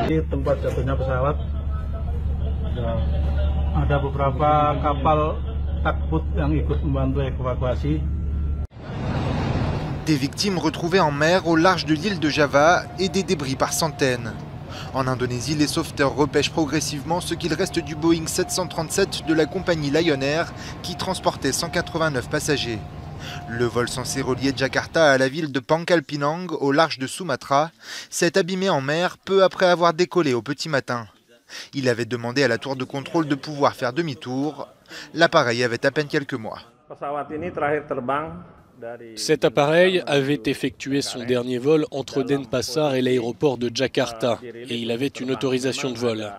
Di tempat jatuhnya pesawat, ada beberapa kapal takbut yang ikut membantu evakuasi. Des victimes retrouvées en mer au large de l'île de Java et des débris par centaines. En Indonésie, les sauveteurs repêchent progressivement ce qu'il reste du Boeing 737 de la compagnie Lion Air qui transportait 189 passagers. Le vol censé relier Jakarta à la ville de Pangkal Pinang au large de Sumatra s'est abîmé en mer peu après avoir décollé au petit matin. Il avait demandé à la tour de contrôle de pouvoir faire demi-tour. L'appareil avait à peine quelques mois. Cet appareil avait effectué son dernier vol entre Denpasar et l'aéroport de Jakarta et il avait une autorisation de vol.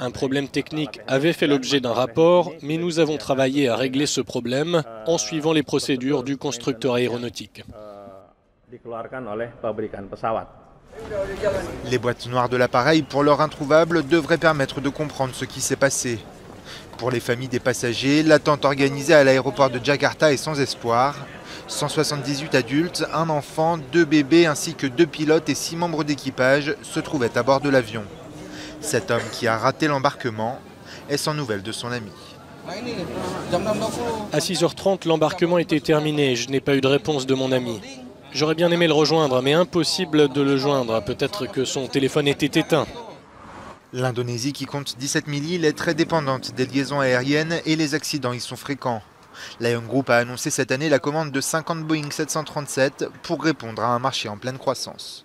Un problème technique avait fait l'objet d'un rapport, mais nous avons travaillé à régler ce problème en suivant les procédures du constructeur aéronautique. Les boîtes noires de l'appareil, pour l'heure introuvable, devraient permettre de comprendre ce qui s'est passé. Pour les familles des passagers, l'attente organisée à l'aéroport de Jakarta est sans espoir. 178 adultes, un enfant, 2 bébés ainsi que 2 pilotes et 6 membres d'équipage se trouvaient à bord de l'avion. Cet homme qui a raté l'embarquement est sans nouvelles de son ami. À 6h30, l'embarquement était terminé. Je n'ai pas eu de réponse de mon ami. J'aurais bien aimé le rejoindre, mais impossible de le joindre. Peut-être que son téléphone était éteint. L'Indonésie, qui compte 17 000 îles, est très dépendante des liaisons aériennes et les accidents y sont fréquents. Lion Group a annoncé cette année la commande de 50 Boeing 737 pour répondre à un marché en pleine croissance.